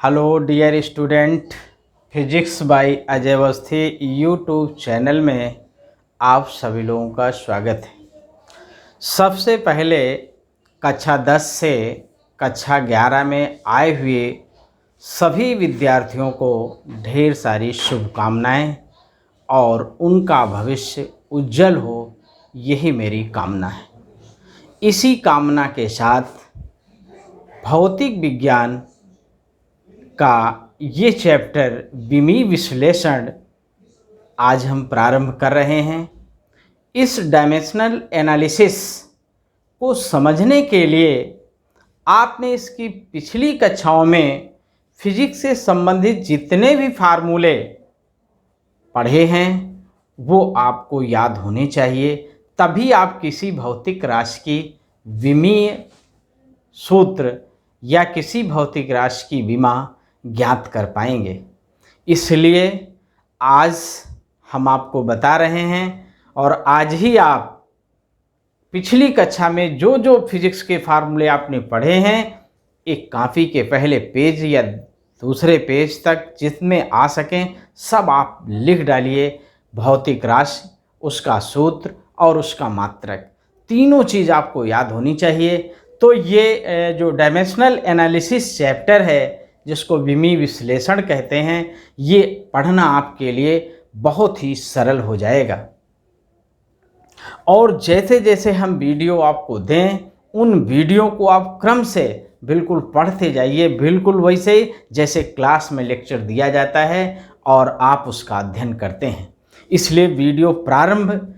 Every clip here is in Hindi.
Hello dear student, physics by Ajay Awasthi YouTube channel में आप सभी लोगों का स्वागत है। सबसे पहले कक्षा 10 से कक्षा 11 में आए हुए सभी विद्यार्थियों को ढेर सारी शुभकामनाएं और उनका भविष्य उज्जवल हो, यही मेरी कामना है। इसी कामना के साथ भौतिक विज्ञान का ये चैप्टर विमीय विश्लेषण आज हम प्रारंभ कर रहे हैं। इस डायमेंशनल एनालिसिस को समझने के लिए आपने इसकी पिछली कक्षाओं में फिजिक्स से संबंधित जितने भी फार्मूले पढ़े हैं वो आपको याद होने चाहिए, तभी आप किसी भौतिक राशि की विमीय सूत्र या किसी भौतिक राशि की विमा ज्ञात कर पाएंगे। इसलिए आज हम आपको बता रहे हैं और आज ही आप पिछली कक्षा में जो जो फिजिक्स के फार्मूले आपने पढ़े हैं, एक कॉपी के पहले पेज या दूसरे पेज तक जितने आ सकें सब आप लिख डालिए। भौतिक राशि, उसका सूत्र और उसका मात्रक, तीनों चीज़ आपको याद होनी चाहिए। तो ये जो डायमेंशनल एनालिसिस चैप्टर है, जिसको विमीय विश्लेषण कहते हैं, ये पढ़ना आपके लिए बहुत ही सरल हो जाएगा। और जैसे जैसे हम वीडियो आपको दें, उन वीडियो को आप क्रम से बिल्कुल पढ़ते जाइए, बिल्कुल वैसे ही जैसे क्लास में लेक्चर दिया जाता है और आप उसका अध्ययन करते हैं। इसलिए वीडियो प्रारंभ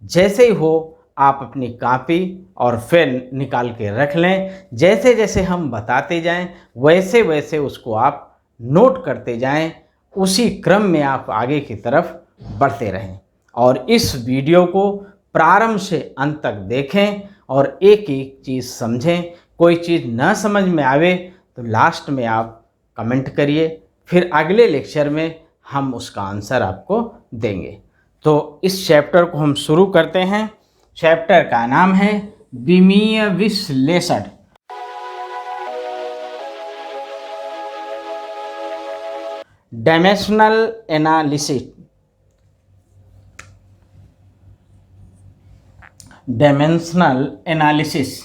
जैसे ही हो आप अपनी कॉपी और पेन निकाल के रख लें। जैसे जैसे हम बताते जाएं वैसे वैसे उसको आप नोट करते जाएं, उसी क्रम में आप आगे की तरफ बढ़ते रहें। और इस वीडियो को प्रारंभ से अंत तक देखें और एक एक चीज़ समझें। कोई चीज़ न समझ में आवे तो लास्ट में आप कमेंट करिए, फिर अगले लेक्चर में हम उसका आंसर आपको देंगे। तो इस चैप्टर को हम शुरू करते हैं। चैप्टर का नाम है विमीय विश्लेषण। Dimensional analysis. Dimensional analysis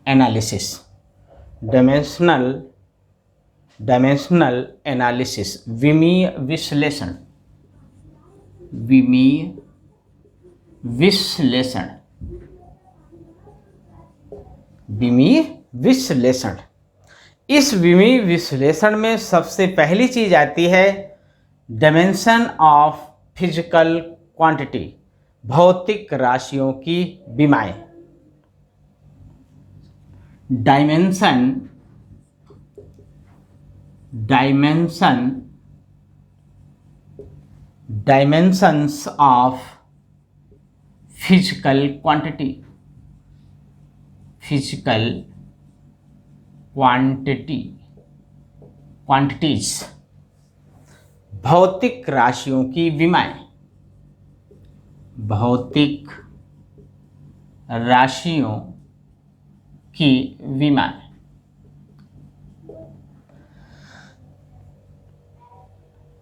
analysis dimensional analysis, विमीय विश्लेषण। विमीय विश्लेषण, विमीय विश्लेषण। इस विमीय विश्लेषण में सबसे पहली चीज आती है डायमेंशन ऑफ फिजिकल क्वांटिटी, भौतिक राशियों की विमाएं। Dimensions of physical quantity, quantities, भौतिक राशियों की विमाएं। भौतिक राशियों की विमाएं।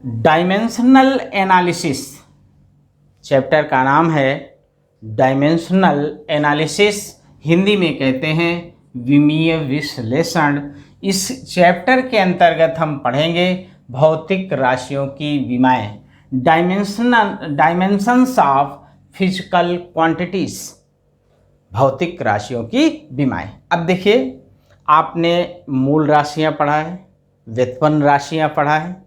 डायमेंशनल एनालिसिस, चैप्टर का नाम है डायमेंशनल एनालिसिस, हिंदी में कहते हैं विमीय विश्लेषण। इस चैप्टर के अंतर्गत हम पढ़ेंगे भौतिक राशियों की विमाएं, डायमेंशंस ऑफ फिजिकल क्वांटिटीज, भौतिक राशियों की विमाएं। अब देखिए, आपने मूल राशियां पढ़ा है, व्युत्पन्न राशियां पढ़ा है,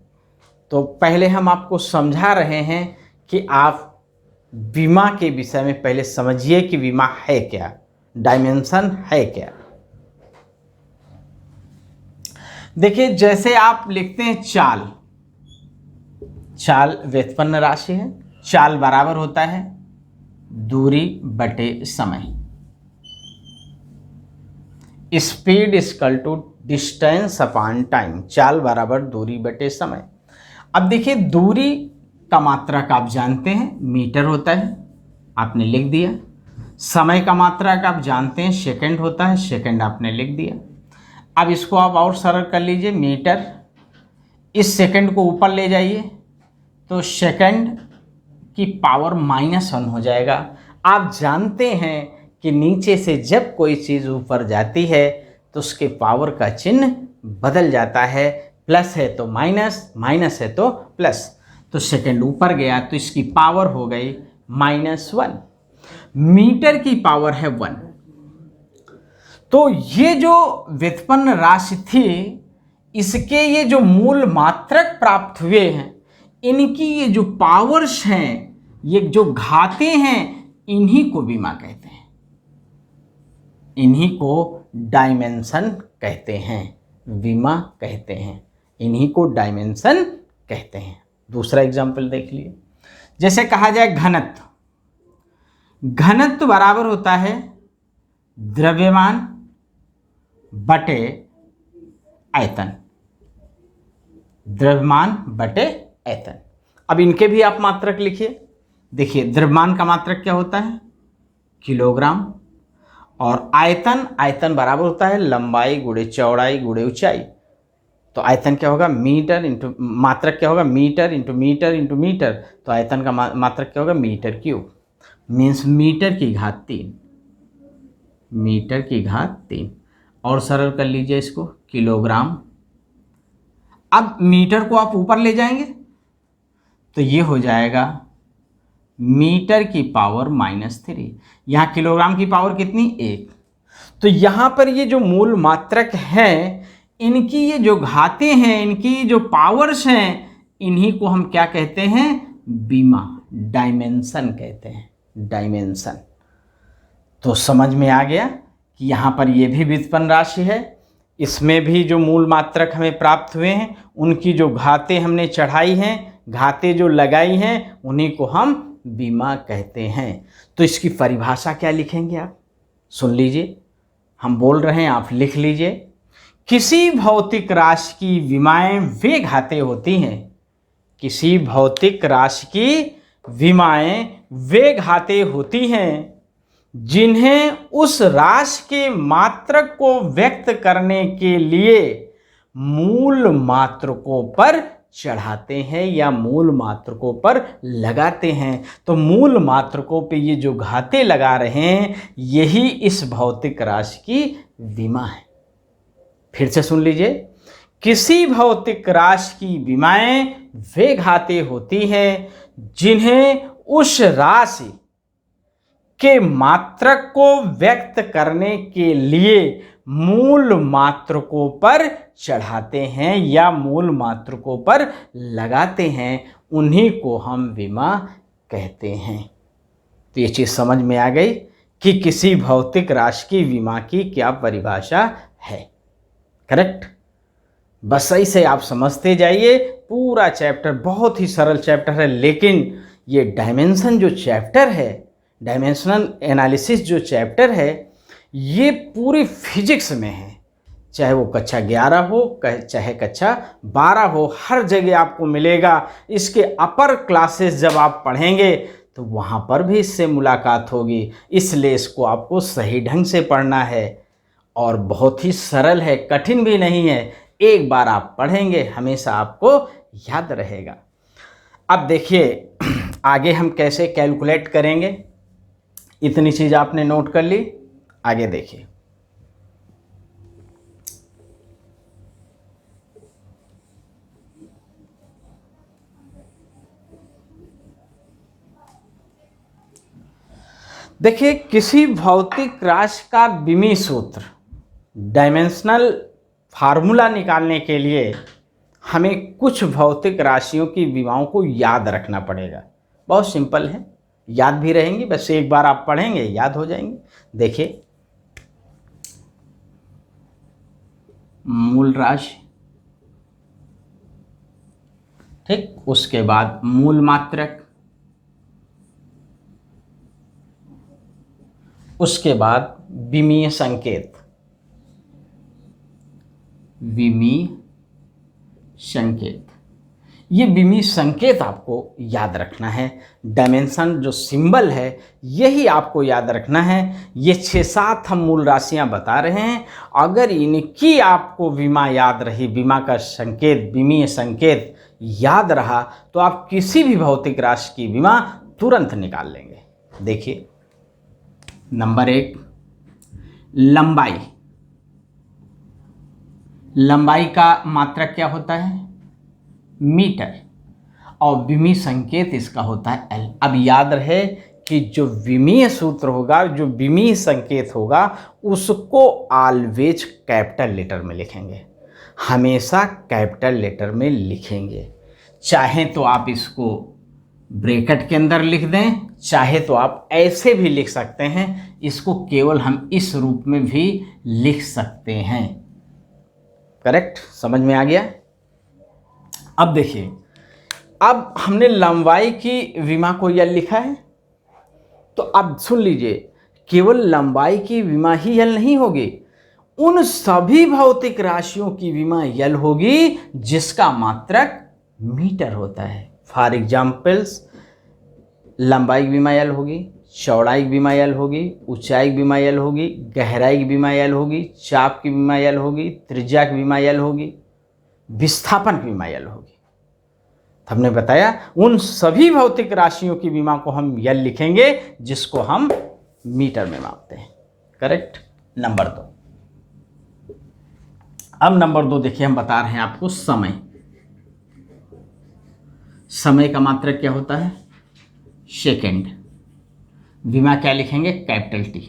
तो पहले हम आपको समझा रहे हैं कि आप विमा के विषय में पहले समझिए कि विमा है क्या, डायमेंशन है क्या। देखिए, जैसे आप लिखते हैं चाल, चाल व्युत्पन्न राशि है। चाल बराबर होता है दूरी बटे समय। Speed equal to distance upon time. चाल बराबर दूरी बटे समय। अब देखिए दूरी का मात्रक आप जानते हैं मीटर होता है, आपने लिख दिया। समय का मात्रक आप जानते हैं सेकंड होता है, सेकंड आपने लिख दिया। अब इसको आप और सरल कर लीजिए, मीटर, इस सेकंड को ऊपर ले जाइए तो सेकंड की पावर -1 हो जाएगा। आप जानते हैं कि नीचे से जब कोई चीज़ ऊपर जाती है तो उसके पावर का चिन्ह बदल जाता है, प्लस है तो माइनस, माइनस है तो प्लस। तो सेकंड ऊपर गया तो इसकी पावर हो गई -1। मीटर की पावर है 1। तो ये जो व्युत्पन्न राशि थी, इसके ये जो मूल मात्रक प्राप्त हुए हैं, इनकी ये जो पावर्स हैं, ये जो घाते हैं, इन्हीं को विमा कहते हैं, इन्हीं को डायमेंशन कहते हैं, विमा कहते हैं, इन्हीं को डायमेंशन कहते हैं। दूसरा एग्जाम्पल देख लिए, जैसे कहा जाए घनत्व। घनत्व बराबर होता है द्रव्यमान बटे आयतन, द्रव्यमान बटे आयतन। अब इनके भी आप मात्रक लिखिए। देखिए द्रव्यमान का मात्रक क्या होता है, किलोग्राम, और आयतन, आयतन बराबर होता है लंबाई गुणे चौड़ाई गुणे ऊंचाई। तो आयतन क्या होगा, मीटर इंटू, मात्रक क्या होगा, metre into metre into metre. तो आयतन का मात्रक क्या होगा, मीटर क्यूब, मीन्स मीटर की घात 3, मीटर की घात 3। और सरल कर लीजिए इसको, किलोग्राम। अब मीटर को आप ऊपर ले जाएंगे तो ये हो जाएगा मीटर की पावर -3। यहाँ किलोग्राम की पावर कितनी, 1। तो यहाँ पर ये जो मूल मात्रक हैं, इनकी ये जो घातें हैं, इनकी जो पावर्स हैं, इन्हीं को हम क्या कहते हैं, विमा, डायमेंशन कहते हैं, डायमेंशन। तो समझ में आ गया कि यहाँ पर ये भी व्युत्पन्न राशि है, इसमें भी जो मूल मात्रक हमें प्राप्त हुए हैं, उनकी जो घातें हमने चढ़ाई हैं, घातें जो लगाई हैं, उन्हीं को हम विमा कहते हैं। तो इसकी परिभाषा क्या लिखेंगे आप, सुन लीजिए, हम बोल रहे हैं, आप लिख लीजिए। किसी भौतिक राशि की विमाएं वे घातें होती हैं, किसी भौतिक राशि की विमाएं वे घातें होती हैं जिन्हें उस राशि के मात्रक को व्यक्त करने के लिए मूल मात्रकों पर चढ़ाते हैं या मूल मात्रकों पर लगाते हैं। तो मूल मात्रकों पे ये जो घातें लगा रहे हैं, यही इस भौतिक राशि की विमा है। फिर से सुन लीजिए, किसी भौतिक राशि की विमाएं वे घातें होती हैं जिन्हें उस राशि के मात्रक को व्यक्त करने के लिए मूल मात्रकों पर चढ़ाते हैं या मूल मात्रकों पर लगाते हैं, उन्हीं को हम विमा कहते हैं। तो ये चीज़ समझ में आ गई कि किसी भौतिक राशि की विमा की क्या परिभाषा है। करेक्ट, बस सही से आप समझते जाइए। पूरा चैप्टर बहुत ही सरल चैप्टर है, लेकिन ये डायमेंशन जो चैप्टर है, डायमेंशनल एनालिसिस जो चैप्टर है, ये पूरी फिजिक्स में है। चाहे वो कक्षा 11 हो, चाहे कक्षा 12 हो, हर जगह आपको मिलेगा। इसके अपर क्लासेस जब आप पढ़ेंगे तो वहाँ पर भी इससे मुलाकात होगी। इसलिए इसको आपको सही ढंग से पढ़ना है और बहुत ही सरल है, कठिन भी नहीं है। एक बार आप पढ़ेंगे हमेशा आपको याद रहेगा। अब देखिए आगे हम कैसे कैलकुलेट करेंगे, इतनी चीज़ आपने नोट कर ली। आगे देखिए, देखिए किसी भौतिक राशि का विमीय सूत्र, डायमेंशनल फार्मूला निकालने के लिए हमें कुछ भौतिक राशियों की विमाओं को याद रखना पड़ेगा। बहुत सिंपल है, याद भी रहेंगी, बस एक बार आप पढ़ेंगे याद हो जाएंगे। देखिए, मूल राशि, ठीक, उसके बाद मूल मात्रक, उसके बाद विमीय संकेत, विमीय संकेत, ये बीमी संकेत आपको याद रखना है। डायमेंशन जो सिंबल है यही आपको याद रखना है। ये 6-7 हम मूल राशियां बता रहे हैं। अगर इनकी आपको बीमा याद रही, बीमा का संकेत, बीमीय संकेत याद रहा, तो आप किसी भी भौतिक राशि की बीमा तुरंत निकाल लेंगे। देखिए, नंबर 1, लंबाई। लंबाई का मात्रक क्या होता है? मीटर। और विमीय संकेत इसका होता है एल। अब याद रहे कि जो विमीय सूत्र होगा, जो विमीय संकेत होगा, उसको ऑलवेज कैपिटल लेटर में लिखेंगे, हमेशा कैपिटल लेटर में लिखेंगे। चाहे तो आप इसको ब्रैकेट के अंदर लिख दें, चाहे तो आप ऐसे भी लिख सकते हैं, इसको केवल हम इस रूप में भी लिख सकते हैं। करेक्ट, समझ में आ गया? अब देखिए, अब हमने लंबाई की विमा को यल लिखा है, तो अब सुन लीजिए, केवल लंबाई की विमा ही यल नहीं होगी, उन सभी भौतिक राशियों की विमा यल होगी जिसका मात्रक मीटर होता है। फॉर एग्जाम्पल्स, लंबाई की विमा यल होगी, चौड़ाई की विमा यल होगी, ऊंचाई की विमा यल होगी, गहराई की विमा यल होगी, चाप की विमा यल होगी, त्रिज्या की विमा यल होगी, विस्थापन की विमा यल होगी। हमने बताया उन सभी भौतिक राशियों की विमा को हम यल लिखेंगे जिसको हम मीटर में मापते हैं। करेक्ट। नंबर 2, अब नंबर 2 देखिए, हम बता रहे हैं आपको समय। समय का मात्रक क्या होता है? सेकेंड। विमा क्या लिखेंगे? Capital T.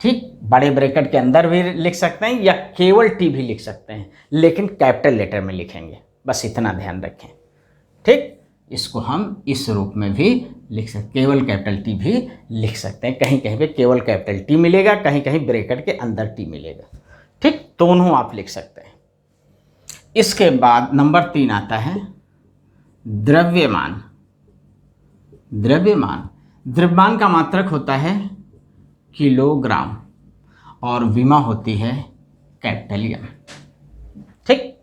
ठीक, बड़े ब्रैकेट के अंदर भी लिख सकते हैं या केवल टी भी लिख सकते हैं, लेकिन कैपिटल लेटर में लिखेंगे, बस इतना ध्यान रखें। ठीक, इसको हम इस रूप में भी लिख सकते, केवल कैपिटल टी भी लिख सकते हैं। कहीं कहीं पे केवल कैपिटल टी मिलेगा, कहीं कहीं ब्रैकेट के अंदर टी मिलेगा। ठीक, दोनों आप लिख सकते हैं। इसके बाद नंबर 3 आता है द्रव्यमान। द्रव्यमान, द्रव्यमान का मात्रक होता है किलोग्राम और विमा होती है कैपिटल एम। ठीक,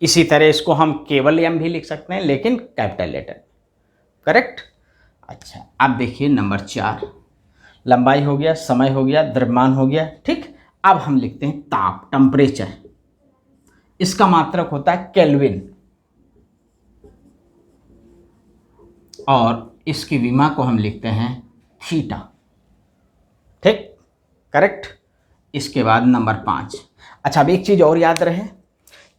इसी तरह इसको हम केवल एम भी लिख सकते हैं, लेकिन कैपिटल लेटर। करेक्ट। अच्छा, अब देखिए नंबर 4, लंबाई हो गया, समय हो गया, द्रव्यमान हो गया। ठीक, अब हम लिखते हैं ताप, टेम्परेचर। इसका मात्रक होता है केल्विन और इसकी विमा को हम लिखते हैं थीटा। ठीक, करेक्ट। इसके बाद नंबर 5। अच्छा, अब एक चीज और याद रहे,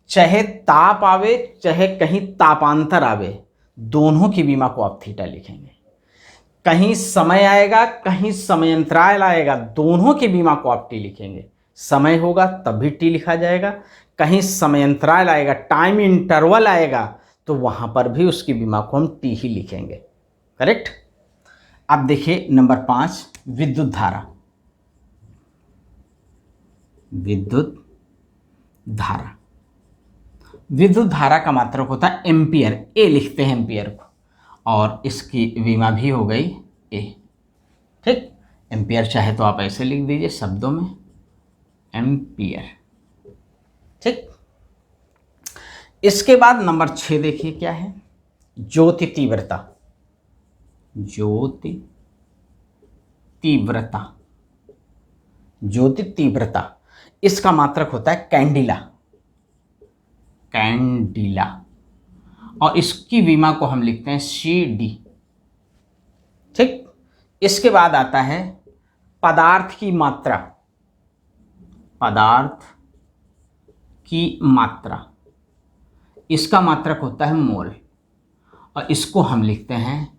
चाहे ताप आवे चाहे कहीं तापांतर आवे, दोनों की विमा को आप थीटा लिखेंगे। कहीं समय आएगा, कहीं समयांतराल आएगा, दोनों की बीमा को आप टी लिखेंगे। समय होगा तब भी टी लिखा जाएगा, कहीं समयांतराल आएगा, टाइम इंटरवल आएगा, तो वहां पर भी उसकी बीमा को हम टी ही लिखेंगे। करेक्ट। अब देखिए नंबर 5, विद्युत धारा। विद्युत धारा, विद्युत धारा का मात्रक होता है एम्पियर, ए लिखते हैं एम्पियर को, और इसकी विमा भी हो गई ए। ठीक, एम्पियर चाहे तो आप ऐसे लिख दीजिए शब्दों में, एम्पियर। ठीक, इसके बाद नंबर 6 देखिए क्या है, ज्योति तीव्रता। ज्योति तीव्रता, ज्योति तीव्रता, इसका मात्रक होता है कैंडिला। कैंडिला, और इसकी विमा को हम लिखते हैं सी डी। ठीक, इसके बाद आता है पदार्थ की मात्रा। पदार्थ की मात्रा, इसका मात्रक होता है मोल, और इसको हम लिखते हैं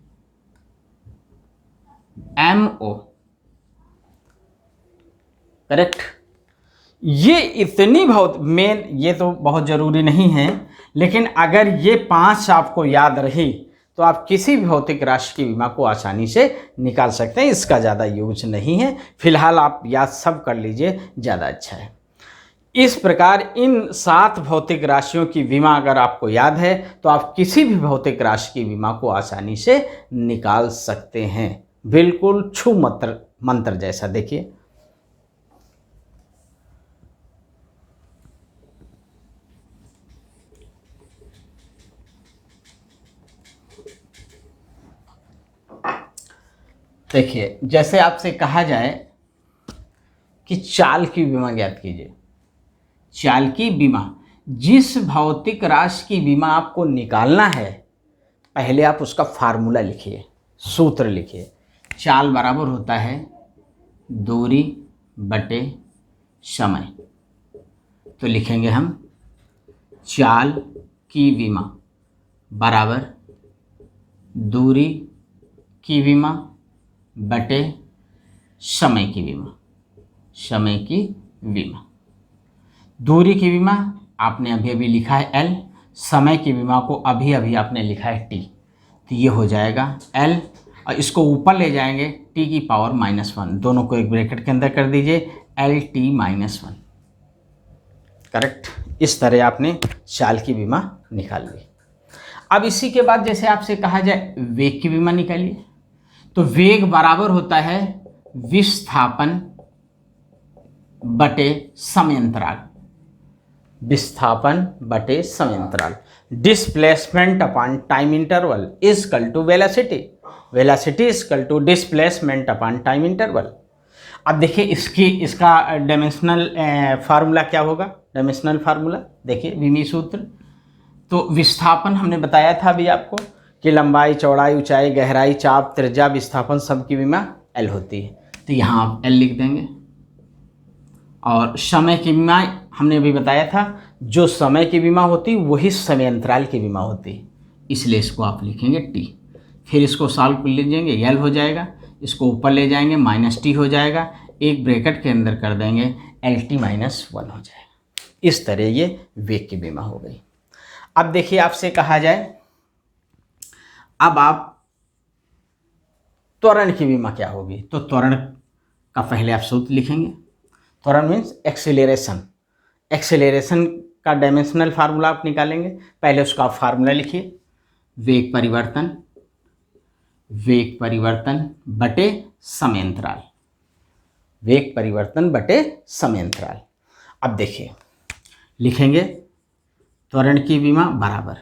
MO। करेक्ट। ये इतनी बहुत मेन, ये तो बहुत ज़रूरी नहीं है, लेकिन अगर ये 5 आपको याद रही तो आप किसी भी भौतिक राशि की विमा को आसानी से निकाल सकते हैं। इसका ज़्यादा यूज नहीं है, फिलहाल आप याद सब कर लीजिए, ज़्यादा अच्छा है। इस प्रकार इन 7 भौतिक राशियों की विमा अगर आपको याद है तो आप किसी भी भौतिक राशि की विमा को आसानी से निकाल सकते हैं, बिल्कुल छू मंत्र जैसा। देखिए, देखिए जैसे आपसे कहा जाए कि चाल की बीमा ज्ञात कीजिए, चाल की बीमा, जिस भौतिक राशि की बीमा आपको निकालना है पहले आप उसका फार्मूला लिखिए, सूत्र लिखिए। चाल बराबर होता है दूरी बटे समय। तो लिखेंगे हम चाल की बीमा बराबर दूरी की बीमा बटे समय की बीमा, समय की बीमा। दूरी की बीमा आपने अभी अभी लिखा है L, समय की बीमा को अभी अभी आपने लिखा है T, तो ये हो जाएगा L और इसको ऊपर ले जाएंगे T की पावर -1, दोनों को एक ब्रैकेट के अंदर कर दीजिए LT-1, करेक्ट। इस तरह आपने चाल की बीमा निकाल ली। अब इसी के बाद जैसे आपसे कहा जाए वेग की बीमा निकालिए, तो वेग बराबर होता है विस्थापन बटे समयांतराल, विस्थापन बटे समयांतराल। Displacement upon time interval is equal to velocity, velocity is equal to displacement upon time interval. अब देखिए इसका डायमेंशनल फार्मूला क्या होगा, डायमेंशनल फार्मूला देखिए विमी सूत्र। तो विस्थापन हमने बताया था अभी आपको कि लंबाई चौड़ाई ऊंचाई गहराई चाप त्रिज्या विस्थापन सब की बीमा L होती है, तो यहाँ आप L लिख देंगे। और समय की बीमा हमने अभी बताया था जो समय की बीमा होती वही समय अंतराल की बीमा होती, इसलिए इसको आप लिखेंगे T। फिर इसको सॉल्व कर लीजिएंगे, L हो जाएगा, इसको ऊपर ले जाएंगे -T हो जाएगा, एक ब्रैकेट के अंदर कर देंगे LT-1 हो जाएगा। इस तरह ये वेग की बीमा हो गई। अब देखिए आपसे कहा जाए अब आप त्वरण की बीमा क्या होगी, तो त्वरण का पहले आप सूत्र लिखेंगे। त्वरण मीन्स एक्सेलरेशन, एक्सेलरेशन का डायमेंशनल फार्मूला आप निकालेंगे। पहले उसका आप फार्मूला लिखिए, वेग परिवर्तन, वेग परिवर्तन बटे समयांतराल, वेग परिवर्तन बटे समयांतराल। अब देखिए लिखेंगे त्वरण की बीमा बराबर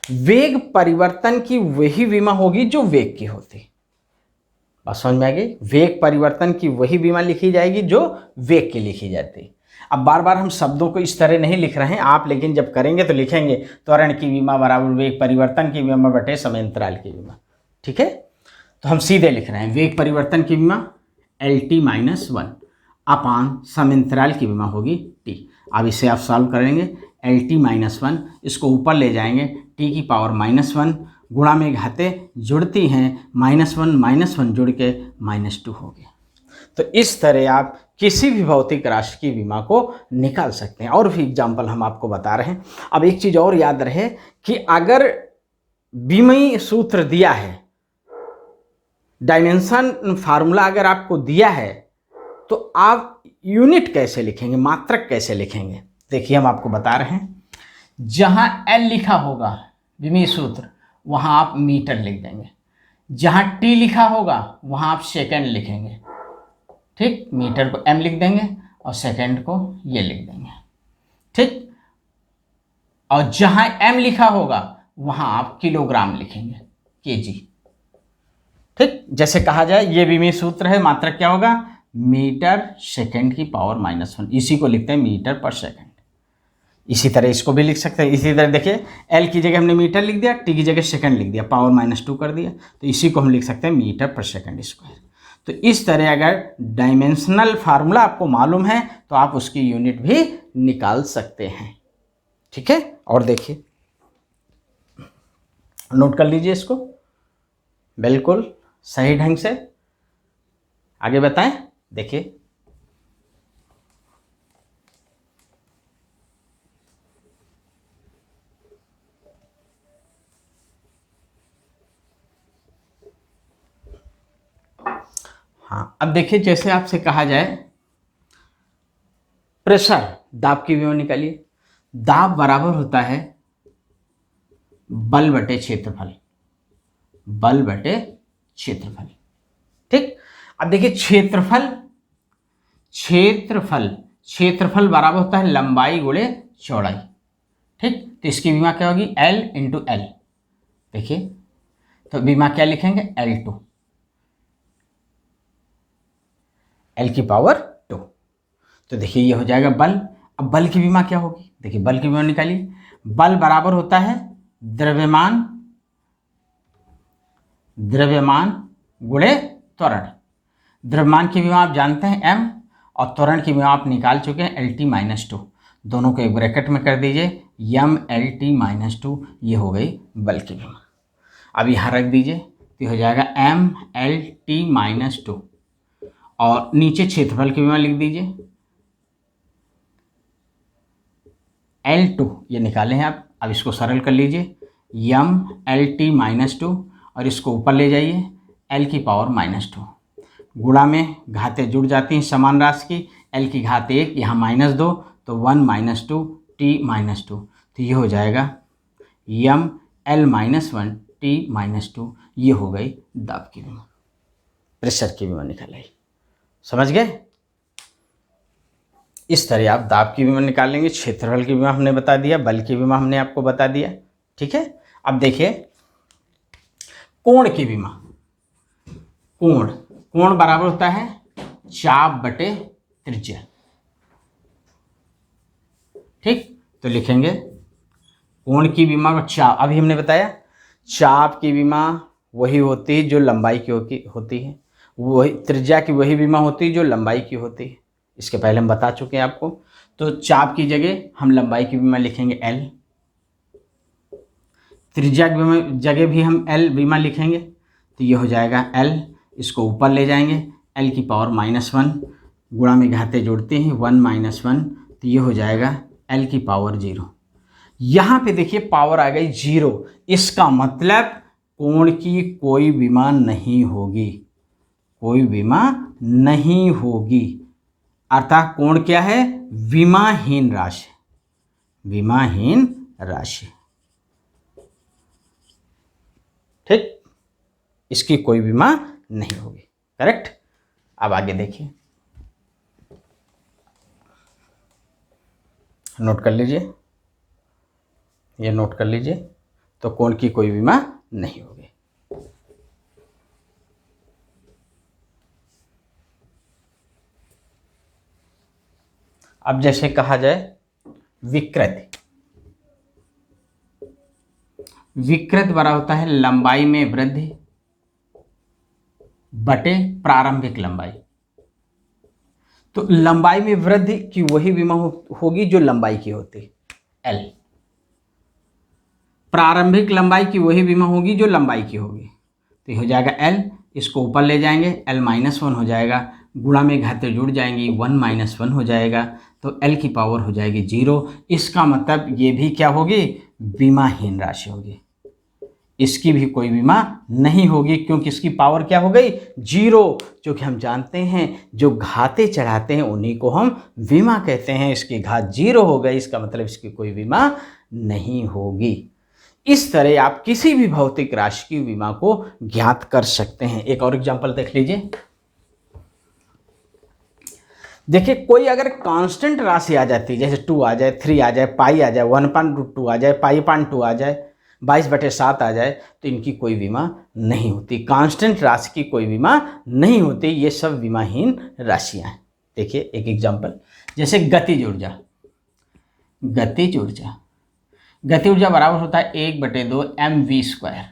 वेग परिवर्तन की वही बीमा होगी जो वेग की होती, बात समझ में आ गई। वेग परिवर्तन की वही बीमा लिखी जाएगी जो वेग की लिखी जाती। अब बार बार हम शब्दों को इस तरह नहीं लिख रहे हैं आप, लेकिन जब करेंगे तो लिखेंगे त्वरण की बीमा बराबर वेग परिवर्तन की बीमा बटे समयांतराल की बीमा, ठीक है। तो हम सीधे लिख रहे हैं वेग परिवर्तन की बीमा LT-1 अपान समयांतराल की बीमा होगी T। अब इसे आप सॉल्व करेंगे LT-1, इसको ऊपर ले जाएंगे T की पावर -1, गुणा में घाते जुड़ती हैं, -1 जुड़ के -2 हो गया। तो इस तरह आप किसी भी भौतिक राशि की बीमा को निकाल सकते हैं। और भी एग्जाम्पल हम आपको बता रहे हैं। अब एक चीज़ और याद रहे कि अगर बीमी सूत्र दिया है, डायमेंशन फार्मूला अगर आपको दिया है, तो आप यूनिट कैसे लिखेंगे, मात्रक कैसे लिखेंगे। देखिए हम आपको बता रहे हैं, जहां L लिखा होगा विमी सूत्र वहां आप मीटर लिख देंगे, जहां T लिखा होगा वहां आप सेकंड लिखेंगे, ठीक। मीटर को M लिख देंगे और सेकंड को ये लिख देंगे, ठीक। और जहां M लिखा होगा वहां आप किलोग्राम लिखेंगे, kg, ठीक। जैसे कहा जाए ये विमी सूत्र है, मात्रक क्या होगा, मीटर सेकंड की पावर -1, इसी को लिखते हैं मीटर पर सेकंड। इसी तरह इसको भी लिख सकते हैं। इसी तरह देखिए L की जगह हमने मीटर लिख दिया, T की जगह सेकंड लिख दिया, पावर -2 कर दिया, तो इसी को हम लिख सकते हैं मीटर पर सेकंड स्क्वायर। तो इस तरह अगर डायमेंशनल फार्मूला आपको मालूम है तो आप उसकी यूनिट भी निकाल सकते हैं, ठीक है। और देखिए नोट कर लीजिए इसको बिल्कुल सही ढंग से, आगे बताएं। देखिए हाँ, अब देखिए जैसे आपसे कहा जाए प्रेशर, दाब की बीमा निकालिए। दाब बराबर होता है बल बटे क्षेत्रफल, बल बटे क्षेत्रफल, ठीक। अब देखिए क्षेत्रफल, क्षेत्रफल, क्षेत्रफल बराबर होता है लंबाई गुणे चौड़ाई, ठीक। तो इसकी बीमा क्या होगी, L × L। देखिए तो बीमा क्या लिखेंगे, L2। L की पावर 2। तो देखिए ये हो जाएगा बल। अब बल की विमा क्या होगी, देखिए बल की विमा निकालिए। बल बराबर होता है द्रव्यमान गुणे त्वरण। द्रव्यमान की विमा आप जानते हैं m, और त्वरण की विमा आप निकाल चुके हैं LT-2। दोनों को एक ब्रैकेट में कर दीजिए, MLT-2, ये हो गई बल की विमा। अब यहाँ रख दीजिए तो हो जाएगा MLT-2, और नीचे क्षेत्रफल की विमा लिख दीजिए L2, ये निकाले हैं आप। अब इसको सरल कर लीजिए, MLT-2, और इसको ऊपर ले जाइए L की पावर -2। गुणा में घातें जुड़ जाती हैं समान राशि की, L की घात 1, यहाँ -2, तो 1 - 2 T-2, तो ये हो जाएगा ML-1 T-2। ये हो गई दाब की विमा, प्रेशर की विमा निकालाई। समझ गए? इस तरह आप दाब की विमा निकालेंगे। क्षेत्रफल की विमा हमने बता दिया, बल की विमा हमने आपको बता दिया। ठीक है, अब देखिए कोण की विमा। कोण बराबर होता है चाप बटे त्रिज्या। ठीक, तो लिखेंगे कोण की विमा को चाप, अभी हमने बताया चाप की विमा वही होती है जो लंबाई की होती है, वही त्रिज्या की वही विमा होती है जो लंबाई की होती है। इसके पहले हम बता चुके हैं आपको। तो चाप की जगह हम लंबाई की विमा लिखेंगे L, त्रिज्या की जगह भी हम L विमा लिखेंगे, तो ये हो जाएगा L। इसको ऊपर ले जाएंगे, L की पावर -1, गुणा में घातें जोड़ते हैं 1 - 1, तो ये हो जाएगा L की पावर 0। यहाँ पे देखिए पावर आ गई 0, इसका मतलब कोण की कोई विमा नहीं होगी, कोई विमा नहीं होगी। अर्थात कोण क्या है? विमाहीन राशि, विमाहीन राशि। ठीक, इसकी कोई विमा नहीं होगी। करेक्ट। अब आगे देखिए, नोट कर लीजिए, ये नोट कर लीजिए। तो कोण की कोई विमा नहीं होगी। अब जैसे कहा जाए विकृत, विकृत बराबर होता है लंबाई में वृद्धि बटे प्रारंभिक लंबाई। तो लंबाई में वृद्धि की वही विमा होगी जो लंबाई की होती है L, प्रारंभिक लंबाई की वही विमा होगी जो लंबाई की होगी। तो ये हो जाएगा L, इसको ऊपर ले जाएंगे L-1 हो जाएगा, गुणा में घातें जुड़ जाएंगी 1 - 1 हो जाएगा, तो L की पावर हो जाएगी 0। इसका मतलब ये भी क्या होगी? विमाहीन राशि होगी, इसकी भी कोई विमा नहीं होगी, क्योंकि इसकी पावर क्या हो गई? 0। जो कि हम जानते हैं जो घातें चढ़ाते हैं उन्हीं को हम विमा कहते हैं। इसकी घात 0 हो गई, इसका मतलब इसकी कोई विमा नहीं होगी। इस तरह आप किसी भी भौतिक राशि की विमा को ज्ञात कर सकते हैं। एक और एग्जांपल देख लीजिए। देखिए कोई अगर कांस्टेंट राशि आ जाती है, जैसे 2 आ जाए, 3 आ जाए, पाई आ जाए, 1/2 आ जाए, पाई/2 आ जाए, 22/7 आ जाए, तो इनकी कोई बीमा नहीं होती। कांस्टेंट राशि की कोई बीमा नहीं होती, ये सब बीमाहीन राशियां हैं। देखिए एक एग्जांपल, जैसे गतिज ऊर्जा। गतिज ऊर्जा, गति ऊर्जा बराबर होता है 1/2 mv²।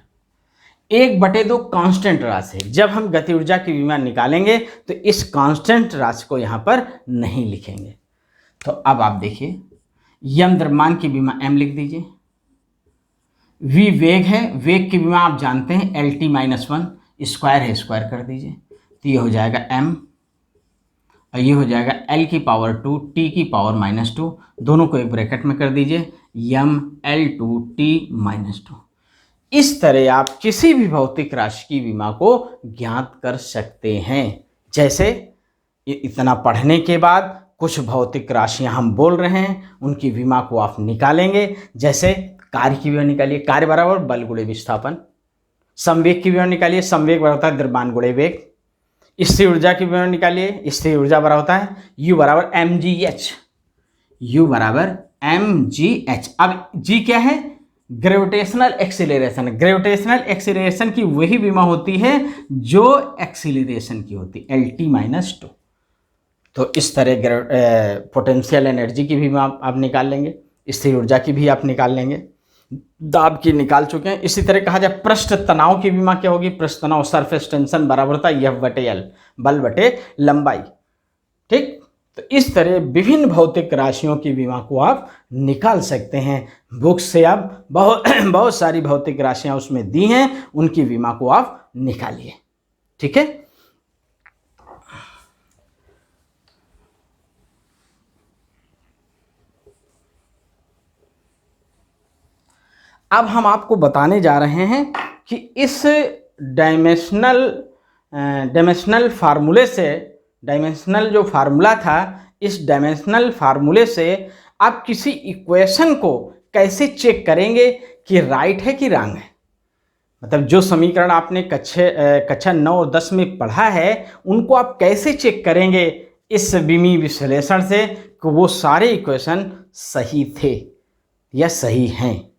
1/2 कांस्टेंट राशि है। जब हम गति ऊर्जा की विमा निकालेंगे तो इस कांस्टेंट राशि को यहाँ पर नहीं लिखेंगे। तो अब आप देखिए, यम द्रव्यमान की विमा m लिख दीजिए, v वेग है, वेग की विमा आप जानते हैं LT-1, स्क्वायर है, स्क्वायर कर दीजिए, तो ये हो जाएगा m, और ये हो जाएगा L की पावर 2 T की पावर -2, दोनों को एक ब्रैकेट में कर दीजिए, ML2T-2। इस तरह आप किसी भी भौतिक राशि की विमा को ज्ञात कर सकते हैं। जैसे इतना पढ़ने के बाद कुछ भौतिक राशियां हम बोल रहे हैं, उनकी विमा को आप निकालेंगे। जैसे कार्य की विमा निकालिए, कार्य बराबर बल गुणे विस्थापन। संवेग की विमा निकालिए, संवेग बराबर होता है द्रव्यमान गुणे वेग। स्थिर ऊर्जा की विमा निकालिए, स्थिर ऊर्जा बराबर होता है U बराबर mgh, U बराबर mgh। अब G क्या है? Gravitational acceleration. ग्रेविटेशनल एक्सीलरेशन की वही विमा होती है जो एक्सीलरेशन की होती है, LT-2। तो इस तरह पोटेंशियल एनर्जी की भी आप निकाल लेंगे, स्थिर ऊर्जा की भी आप निकाल लेंगे, दाब की निकाल चुके हैं। इसी तरह कहा जाए पृष्ठ तनाव की बीमा क्या होगी, पृष्ठ तनाव सरफेस टेंशन बराबर होता है F/L, बल बटे लंबाई। ठीक, तो इस तरह विभिन्न भौतिक राशियों की बीमा को आप निकाल सकते हैं। बुक्स से आप बहुत सारी भौतिक राशियां उसमें दी हैं, उनकी बीमा को आप निकालिए। ठीक है, अब हम आपको बताने जा रहे हैं कि इस डायमेंशनल फार्मूले से, डायमेंशनल जो फार्मूला था, इस डायमेंशनल फार्मूले से आप किसी इक्वेशन को कैसे चेक करेंगे कि राइट है कि रॉन्ग है। मतलब जो समीकरण आपने कक्षा 9 और 10 में पढ़ा है, उनको आप कैसे चेक करेंगे इस बीमी विश्लेषण से कि वो सारे इक्वेशन सही थे या सही हैं।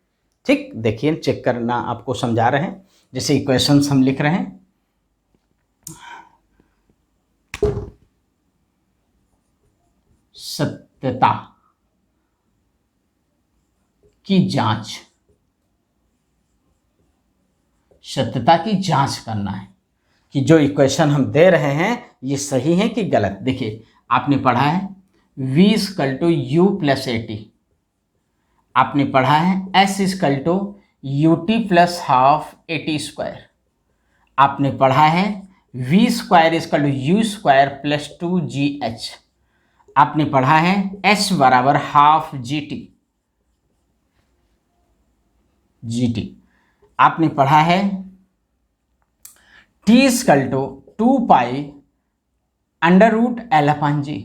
ठीक, देखिए चेक करना आपको समझा रहे हैं। जैसे इक्वेशंस हम लिख रहे हैं, सत्यता की जांच, सत्यता की जांच करना है कि जो इक्वेशन हम दे रहे हैं ये सही है कि गलत। देखिए आपने पढ़ा है V = U + AT, आपने पढ़ा है S = UT + ½ AT², आपने पढ़ा है V² = U² + 2GH, आपने पढ़ा है S = ½ GT, आपने पढ़ा है T = 2π √L/G,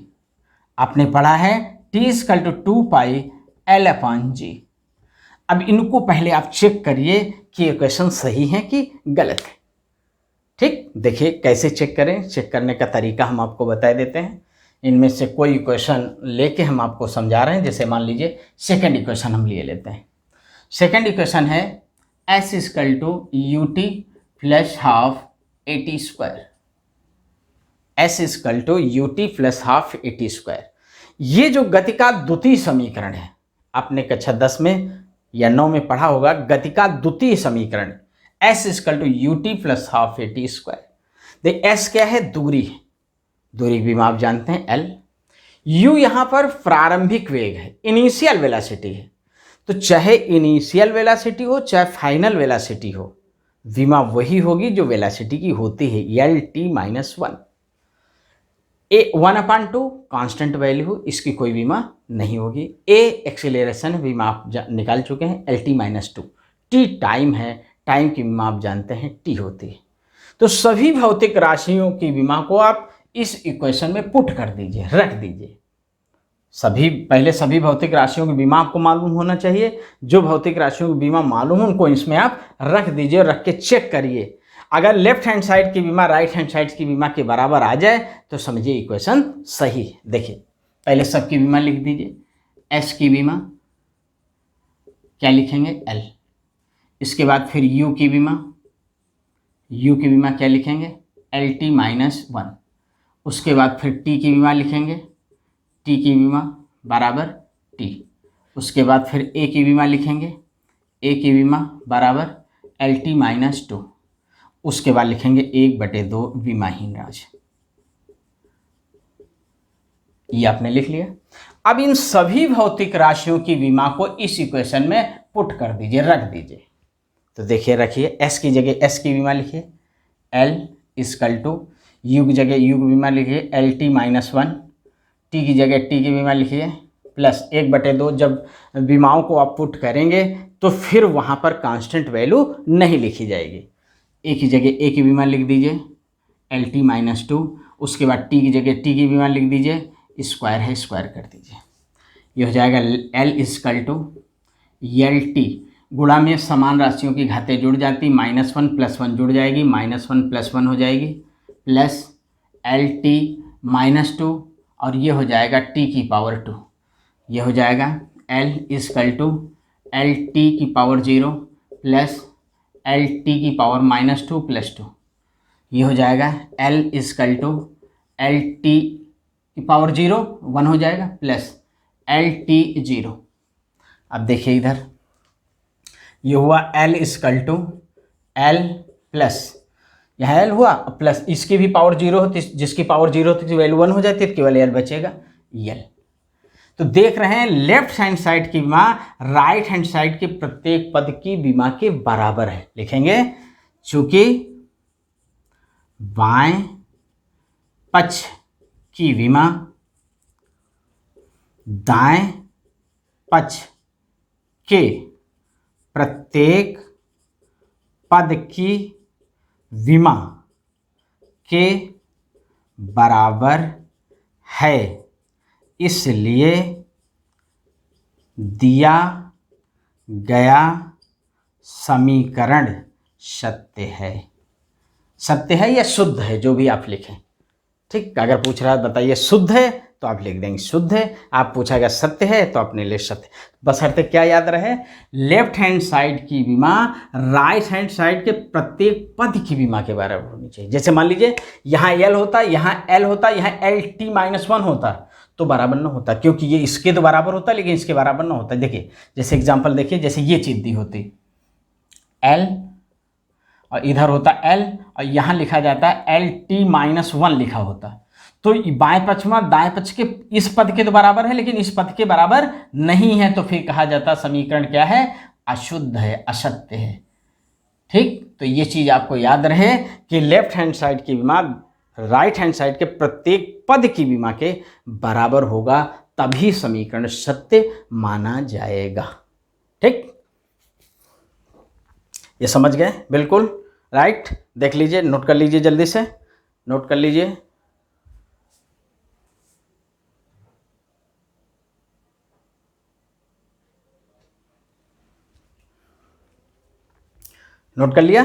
आपने पढ़ा है T = 2π L/G। अब इनको पहले आप चेक करिए कि इक्वेशन सही है कि गलत है। ठीक, देखिए कैसे चेक करें, चेक करने का तरीका हम आपको बता देते हैं। इनमें से कोई इक्वेशन लेके हम आपको समझा रहे हैं। जैसे मान लीजिए सेकंड इक्वेशन हम लिए लेते हैं। सेकंड इक्वेशन है S = UT + ½ AT², S = UT + ½ AT²। ये जो गति का द्वितीय समीकरण है, आपने कक्षा 10 में या 9 में पढ़ा होगा, गति का द्वितीय समीकरण S = UT + ½ AT²। देखिए S क्या है, दूरी है, दूरी भी आप जानते हैं L। U यहाँ पर प्रारंभिक वेग है, इनिशियल वेलोसिटी है। तो चाहे इनिशियल वेलोसिटी हो चाहे फाइनल वेलोसिटी हो, विमा वही होगी जो वेलोसिटी की होती है, LT-1। A1/2 कांस्टेंट वैल्यू, इसकी कोई बीमा नहीं होगी। A एक्सीलरेशन बीमा आप निकाल चुके हैं, LT-2। T टाइम है, टाइम की बीमा आप जानते हैं T होती है। तो सभी भौतिक राशियों की बीमा को आप इस इक्वेशन में पुट कर दीजिए, रख दीजिए। पहले सभी भौतिक राशियों की बीमा आपको मालूम होना चाहिए। जो भौतिक राशियों की बीमा मालूम है उनको इसमें आप रख दीजिए, रख के चेक करिए। अगर लेफ्ट हैंड साइड की बीमा राइट हैंड साइड की बीमा के बराबर आ जाए तो समझिए इक्वेशन सही है। देखिए पहले सबकी बीमा लिख दीजिए। S की बीमा क्या लिखेंगे, L। इसके बाद फिर U की बीमा, U की बीमा क्या लिखेंगे, LT-1। उसके बाद फिर T की बीमा लिखेंगे, T की बीमा बराबर T। उसके बाद फिर A की बीमा लिखेंगे, A की बीमा बराबर LT-2। उसके बाद लिखेंगे 1/2 बीमाहीन राशि। ये आपने लिख लिया। अब इन सभी भौतिक राशियों की बीमा को इस इक्वेशन में पुट कर दीजिए, रख दीजिए। तो देखिए रखिए, S की जगह S की बीमा लिखिए, L = U की जगह U की बीमा लिखिए LT-1, T की जगह T की बीमा लिखिए प्लस 1/2। जब बीमाओं को आप पुट करेंगे तो फिर वहाँ पर कांस्टेंट वैल्यू नहीं लिखी जाएगी। A की जगह A की बीमा लिख दीजिए LT-2। उसके बाद T की जगह T की बीमा लिख दीजिए, स्क्वायर है स्क्वायर कर दीजिए। ये हो जाएगा L = LT। गुणा में समान राशियों की घातें जुड़ जाती, -1 + 1 जुड़ जाएगी, -1 + 1 हो जाएगी, प्लस LT-2 और ये हो जाएगा T⁻²। ये हो जाएगा L = LT⁻0 प्लस LT⁻2 + 2। ये हो जाएगा L = LT की पावर 0 1 हो जाएगा प्लस LT0। अब देखिए इधर ये हुआ L equal to L plus यहाँ L हुआ प्लस इसकी भी पावर 0 होती, जिसकी पावर 0 होती तो वैल्यू 1 हो जाती है, केवल L बचेगा L। तो देख रहे हैं लेफ्ट हैंड साइड की विमा राइट हैंड साइड के प्रत्येक पद की विमा के बराबर है। लिखेंगे चूंकि बाएं पक्ष की विमा दाएं पक्ष के प्रत्येक पद की विमा के बराबर है, इसलिए दिया गया समीकरण सत्य है। सत्य है या शुद्ध है, जो भी आप लिखें, ठीक। अगर पूछ रहा है बताइए शुद्ध है तो आप लिख देंगे शुद्ध है, आप पूछाएगा सत्य है तो अपने लिए सत्य। बशर्ते क्या याद रहे, लेफ्ट हैंड साइड की विमा राइट हैंड साइड के प्रत्येक पद की विमा के बराबर होनी चाहिए। जैसे मान लीजिए यहाँ L होता, यहाँ L होता, यहाँ LT-1 होता तो बराबर ना होता, क्योंकि ये इसके तो बराबर होता लेकिन इसके बराबर ना होता। देखिए जैसे एग्जांपल देखिए, जैसे ये चीज दी होती L और इधर होता L और यहाँ लिखा जाता है LT-1 लिखा होता, तो बाएं पक्ष में दाएं पक्ष के इस पद के तो बराबर है लेकिन इस पद के बराबर नहीं है, तो फिर कहा जाता समीकरण क्या है, अशुद्ध है, असत्य है। ठीक, तो ये चीज आपको याद रहे कि लेफ्ट हैंड साइड की विमा राइट हैंड साइड के प्रत्येक पद की विमा के बराबर होगा, तभी समीकरण सत्य माना जाएगा। ठीक, ये समझ गए बिल्कुल राइट। देख लीजिए, नोट कर लीजिए, जल्दी से नोट कर लीजिए। नोट कर लिया?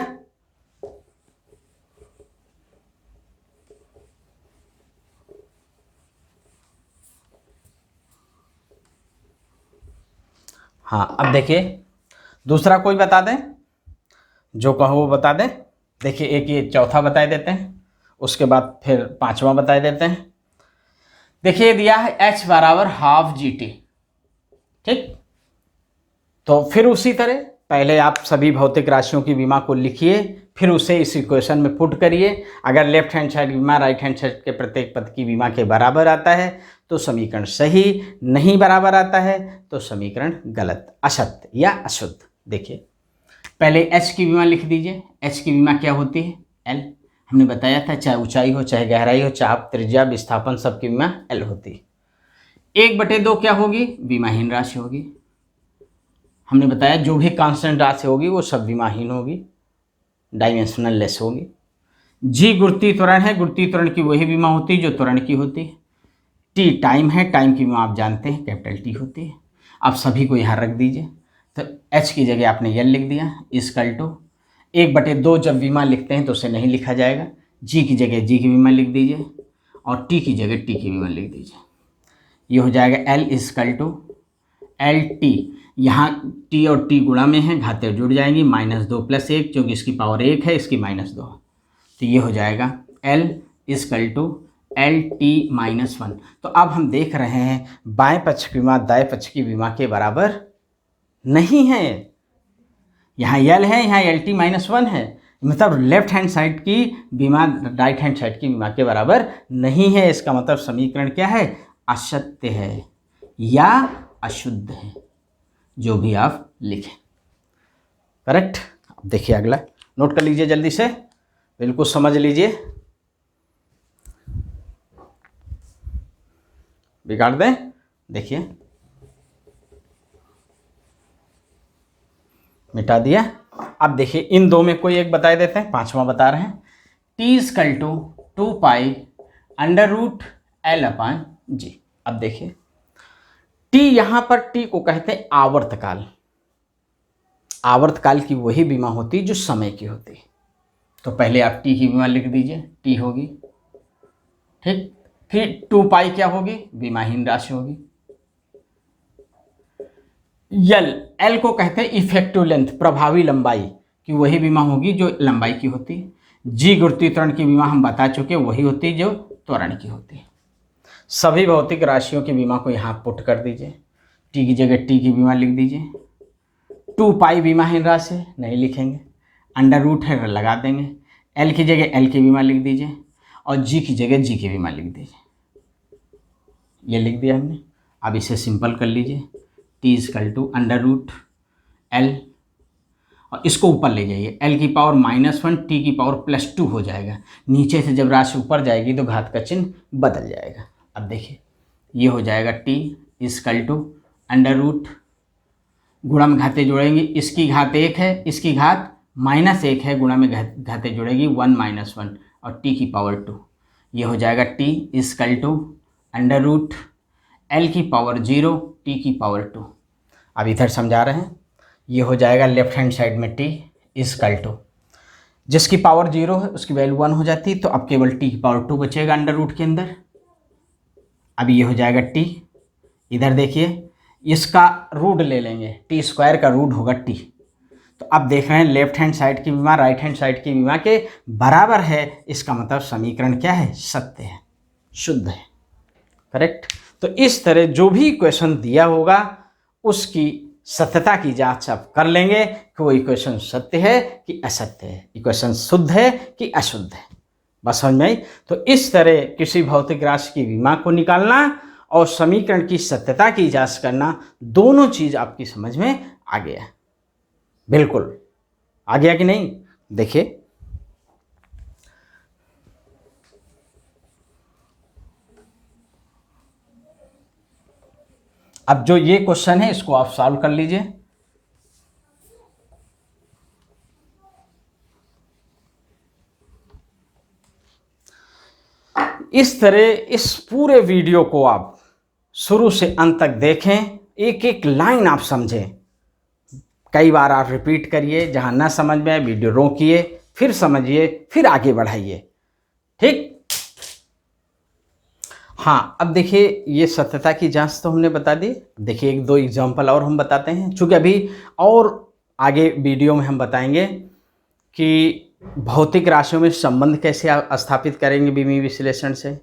हाँ, अब देखिए दूसरा कोई बता दें, जो कहो वो बता दें। देखिए एक ये चौथा बता देते हैं, उसके बाद फिर पांचवा बता देते हैं। देखिए दिया है h बराबर हाफ GT। ठीक, तो फिर उसी तरह पहले आप सभी भौतिक राशियों की विमा को लिखिए, फिर उसे इस इक्वेशन में पुट करिए। अगर लेफ्ट हैंड साइड विमा राइट हैंड साइड के प्रत्येक पद की विमा के बराबर आता है तो समीकरण सही, नहीं बराबर आता है तो समीकरण गलत, असत्य या अशुद्ध। देखिए पहले h की विमा लिख दीजिए। h की विमा क्या होती है, L। हमने बताया था चाहे ऊंचाई हो चाहे गहराई हो चाप त्रिज्या विस्थापन सबकी विमा L होती है। 1/2 क्या होगी, विमाहीन राशि होगी। हमने बताया जो भी कांस्टेंट राशि होगी वो सब विमाहीन होगी, डायमेंशनल लेस होगी। G गुरुत्वीय त्वरण है, गुरुत्वीय त्वरण की वही विमा होती है जो त्वरण की होती है। T टाइम है, टाइम की विमा आप जानते हैं कैपिटल T होती है। आप सभी को यहाँ रख दीजिए, तो H की जगह आपने L लिख दिया, इक्वल टू 1/2 जब विमा लिखते हैं तो उसे नहीं लिखा जाएगा, G की जगह G की विमा लिख दीजिए और T की जगह T की विमा लिख दीजिए। ये हो जाएगा L इक्वल टू LT, यहाँ T और T गुणा में है, घाते जुड़ जाएंगी, -2 + 1 क्योंकि इसकी पावर 1 है, इसकी -2, तो ये हो जाएगा L इक्वल टू LT-1। तो अब हम देख रहे हैं बाएं पक्ष की विमा दाएं पक्ष की विमा के बराबर नहीं है। यहाँ L है, यहाँ LT-1 है, मतलब लेफ्ट हैंड साइड की विमा राइट हैंड साइड की विमा के बराबर नहीं है। इसका मतलब समीकरण क्या है, असत्य है या अशुद्ध है, जो भी आप लिखें। करेक्ट। अब देखिए अगला, नोट कर लीजिए जल्दी से, बिल्कुल समझ लीजिए, बिगाड़ दें। देखिए मिटा दिया। अब देखिए इन दो में कोई एक बता देते हैं, पांचवा बता रहे हैं। T equal to 2π√L/G। अब देखिए T, यहां पर T को कहते हैं आवर्तकाल। आवर्तकाल की वही बीमा होती है जो समय की होती है। तो पहले आप T की बीमा लिख दीजिए, T होगी, ठीक। फिर 2π क्या होगी, बीमाहीन राशि होगी। L को कहते हैं इफेक्टिव लेंथ, प्रभावी लंबाई की वही बीमा होगी जो लंबाई की होती है। G गुरुत्वीय त्वरण की बीमा हम बता चुके, वही होती है जो त्वरण की होती है। सभी भौतिक राशियों की विमा को यहाँ पुट कर दीजिए। टी की जगह टी की विमा लिख दीजिए। 2 पाई विमा है इन राशि नहीं लिखेंगे, अंडर रूट है लगा देंगे। एल की जगह एल की विमा लिख दीजिए और जी की जगह जी की विमा लिख दीजिए। ये लिख दिया हमने। अब इसे सिंपल कर लीजिए। T equal to under root L और इसको ऊपर ले जाइए। एल की पावर -1 टी की पावर +2 हो जाएगा। नीचे से जब राशि ऊपर जाएगी तो घात का चिन्ह बदल जाएगा। अब देखिए ये हो जाएगा T equal to under root, गुणा में घाते जोड़ेंगे, इसकी घात 1 है, इसकी घात -1 है, गुणा में घाते जोड़ेगी 1 - 1 और टी की पावर 2। ये हो जाएगा T equal to under root L की पावर 0 टी की पावर 2। अब इधर समझा रहे हैं। ये हो जाएगा लेफ्ट हैंड साइड में टी इजकल टू, जिसकी पावर 0 है उसकी वैल्यू 1 हो जाती है, तो अब केवल टी की पावर 2 बचेगा अंडर रूट के अंदर। अब ये हो जाएगा टी, इधर देखिए इसका रूट ले लेंगे, टी स्क्वायर का रूट होगा टी। तो अब देख रहे हैं लेफ्ट हैंड साइड की विमा राइट हैंड साइड की विमा के बराबर है, इसका मतलब समीकरण क्या है, सत्य है, शुद्ध है, करेक्ट। तो इस तरह जो भी इक्वेशन दिया होगा उसकी सत्यता की जांच आप कर लेंगे कि वो इक्वेशन सत्य है कि असत्य है, इक्वेशन शुद्ध है कि अशुद्ध है। बस समझ में आई। तो इस तरह किसी भौतिक राशि की विमा को निकालना और समीकरण की सत्यता की जांच करना, दोनों चीज आपकी समझ में आ गया। बिल्कुल आ गया कि नहीं। देखिए अब जो ये क्वेश्चन है इसको आप सॉल्व कर लीजिए। इस तरह इस पूरे वीडियो को आप शुरू से अंत तक देखें, एक एक लाइन आप समझें, कई बार आप रिपीट करिए, जहां ना समझ में आए वीडियो रोकिए, फिर समझिए, फिर आगे बढ़ाइए, ठीक। हाँ अब देखिए ये सत्यता की जांच तो हमने बता दी। देखिए एक दो एग्जांपल और हम बताते हैं, चूँकि अभी और आगे वीडियो में हम बताएंगे कि भौतिक राशियों में संबंध कैसे स्थापित करेंगे विमीय विश्लेषण से,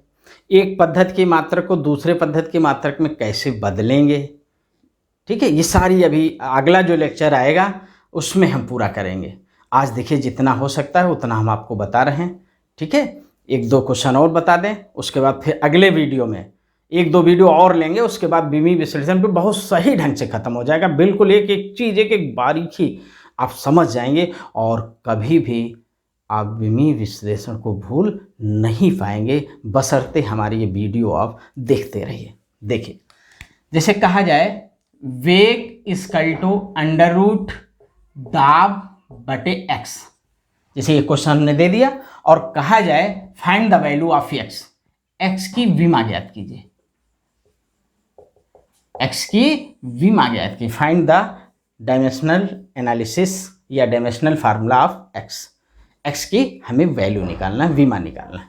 एक पद्धति की मात्रक को दूसरे पद्धति की मात्रक में कैसे बदलेंगे, ठीक है। ये सारी अभी अगला जो लेक्चर आएगा उसमें हम पूरा करेंगे। आज देखिए जितना हो सकता है उतना हम आपको बता रहे हैं, ठीक है। एक दो क्वेश्चन और बता दें, उसके बाद फिर अगले वीडियो में एक दो वीडियो और लेंगे, उसके बाद विमीय विश्लेषण पे बहुत सही ढंग से ख़त्म हो जाएगा। बिल्कुल एक एक चीज़ एक एक बारीकी आप समझ जाएंगे और कभी भी आप विमीय विश्लेषण को भूल नहीं पाएंगे, बशर्ते हमारी ये वीडियो आप देखते रहिए। देखिए जैसे कहा जाए वेग इजकल टू अंडर रूट दाब बटे एक्स, जैसे ये क्वेश्चन हमने दे दिया, और कहा जाए find the value of x, x की विमा ज्ञात कीजिए, एक्स की विमा ज्ञात कीजिए, फाइंड द डायमेंशनल एनालिसिस या dimensional formula of x, x की हमें वैल्यू निकालना है, विमा निकालना है।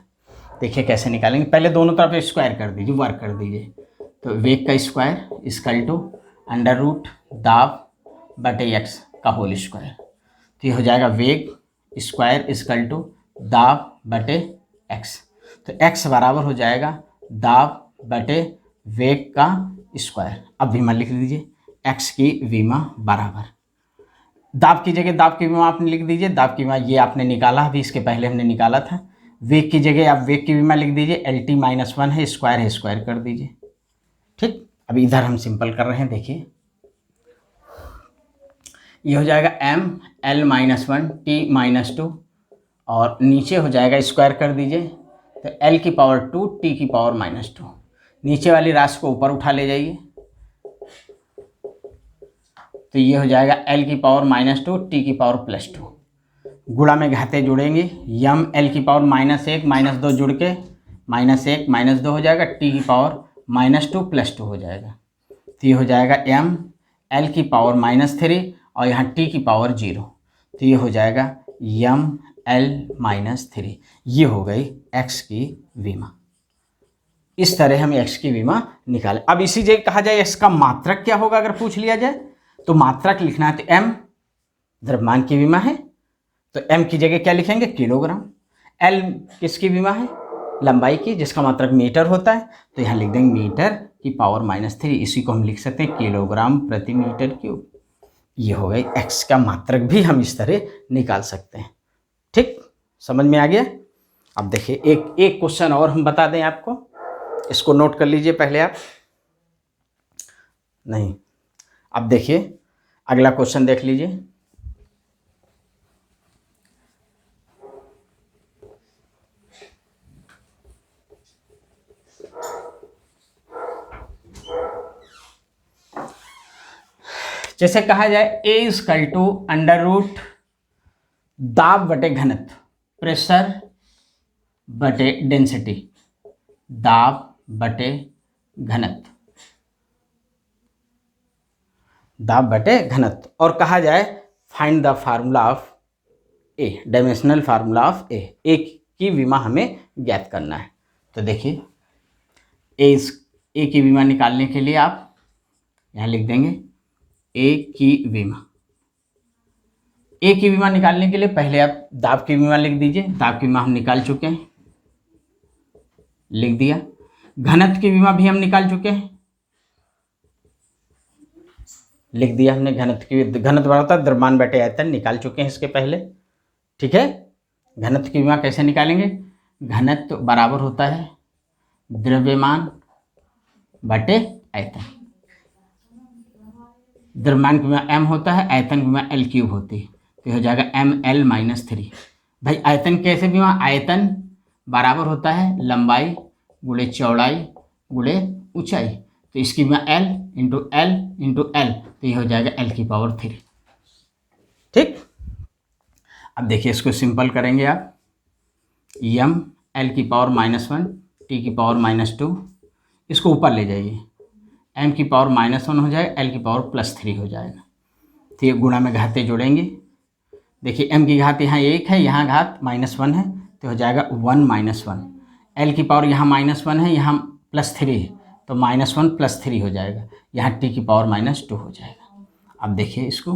देखिए कैसे निकालेंगे, पहले दोनों तरफ स्क्वायर कर दीजिए, वर्क कर दीजिए। तो वेग का square equal to under root दाब बटे एक्स का होल स्क्वायर, तो ये हो जाएगा वेग स्क्वायर इजकल टू दाब बटे एक्स। तो एक्स बराबर हो जाएगा दाब बटे वेग का स्क्वायर। अब विमा लिख दीजिए, एक्स की विमा बराबर दाब की जगह दाब की विमा आपने लिख दीजिए, दाब की विमा ये आपने निकाला, अभी इसके पहले हमने निकाला था। वेग की जगह आप वेग की विमा लिख दीजिए, LT -1 है, स्क्वायर कर दीजिए, ठीक। अब इधर हम सिंपल कर रहे हैं, देखिए ये हो जाएगा ML -1 T -2 और नीचे हो जाएगा स्क्वायर कर दीजिए, तो L की पावर 2 T की पावर -2, नीचे वाली राशि को ऊपर उठा ले जाइए, तो ये हो जाएगा L की पावर -2 T की पावर +2, गुणा में घाते जोड़ेंगे, यम L की पावर -1 -2 जुड़ के -1 -2 हो जाएगा, T की पावर -2 +2 हो जाएगा, तो ये हो जाएगा M L की पावर -3 और यहाँ T की पावर 0, तो ये हो जाएगा यम L -3। ये हो गई x की विमा। इस तरह हम x की विमा निकालें। अब इसी जगह कहा जाए x का मात्रक क्या होगा, अगर पूछ लिया जाए तो मात्रक लिखना है, तो m द्रव्यमान की विमा है, तो m की जगह क्या लिखेंगे, किलोग्राम। l किसकी विमा है, लंबाई की, जिसका मात्रक मीटर होता है, तो यहाँ लिख देंगे मीटर की पावर -3। इसी को हम लिख सकते हैं किलोग्राम प्रति मीटर क्यूब। ये हो गई x का मात्रक भी हम इस तरह निकाल सकते हैं। ठीक, समझ में आ गया। अब देखिए एक क्वेश्चन और हम बता दें आपको, इसको नोट कर लीजिए पहले आप। नहीं, अब देखिए अगला क्वेश्चन देख लीजिए। जैसे कहा जाए a equal to under root दाब बटे घनत्व, प्रेशर बटे डेंसिटी, दाब बटे घनत्व, दाब बटे घनत्व, और कहा जाए find the formula of a, dimensional formula of a, एक की विमा हमें ज्ञात करना है। तो देखिए ए की विमा निकालने के लिए आप यहाँ लिख देंगे ए की विमा। ए की विमा निकालने के लिए पहले आप दाब की विमा लिख दीजिए। दाब की विमा हम निकाल चुके हैं, लिख दिया। घनत्व की विमा भी हम निकाल चुके हैं, लिख दिया हमने। घनत्व बराबर द्रव्यमान बटे आयतन निकाल चुके हैं इसके पहले। ठीक है, घनत्व की विमा कैसे निकालेंगे? घनत्व बराबर होता है द्रव्यमान बटे आयतन। द्रव्यमान की विमा m होता है, आयतन की विमा L³ होती है, तो हो जाएगा ml-3। भाई आयतन कैसे विमा? आयतन बराबर होता है लंबाई गुणे चौड़ाई गुणे ऊंचाई, तो इसकी विमा L इंटू L, तो ये हो जाएगा L⁻3। ठीक, अब देखिए इसको सिंपल करेंगे आप। m L⁻⁻1 T⁻⁻2, इसको ऊपर ले जाइए, m⁻⁻1 हो जाएगा, L⁻+3 हो जाएगा। तो ये गुणा में घातें जोड़ेंगे। देखिए m की घात यहाँ 1 है, यहाँ घात -1 है, तो हो जाएगा 1 - 1। L⁻, यहाँ -1 है, यहाँ +3 है, तो -1 + 3 हो जाएगा, यहाँ T⁻2 हो जाएगा। अब देखिए इसको,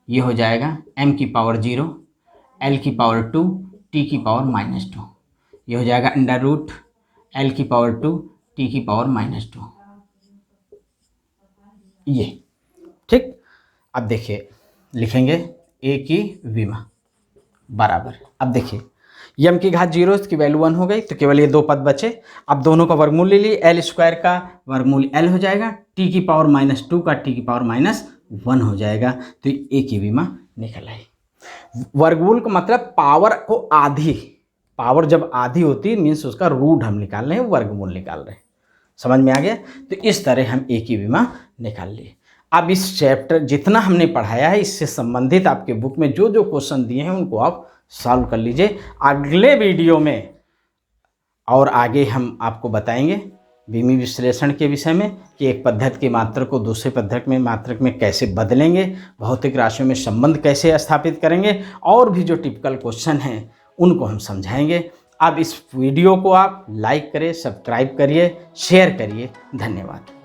ये हो जाएगा m⁻0 L⁻2 T⁻2, ये हो जाएगा अंडर रूट L⁻2 T⁻2, ये। ठीक, अब देखिए लिखेंगे a की विमा बराबर, अब देखिए m की घात 0, इसकी वैल्यू 1 हो गई, तो केवल ये दो पद बचे। अब दोनों का वर्गमूल ले लिए, L² का वर्गमूल L हो जाएगा, T⁻2 का T⁻1 हो जाएगा, तो a की विमा निकल आई। वर्गमूल का मतलब पावर को आधी, पावर जब आधी होती है मीन्स उसका रूट हम निकाल रहे हैं, वर्गमूल निकाल रहे हैं। समझ में आ गया? तो इस तरह हम a की विमा निकाल लिए। अब इस चैप्टर जितना हमने पढ़ाया है, इससे संबंधित आपके बुक में जो जो क्वेश्चन दिए हैं उनको आप सॉल्व कर लीजिए। अगले वीडियो में और आगे हम आपको बताएंगे विमी विश्लेषण के विषय में कि एक पद्धति के मात्रक को दूसरे पद्धति में मात्रक में कैसे बदलेंगे, भौतिक राशियों में संबंध कैसे स्थापित करेंगे, और भी जो टिपिकल क्वेश्चन हैं उनको हम समझाएंगे। अब इस वीडियो को आप लाइक करिए, सब्सक्राइब करिए, शेयर करिए। धन्यवाद।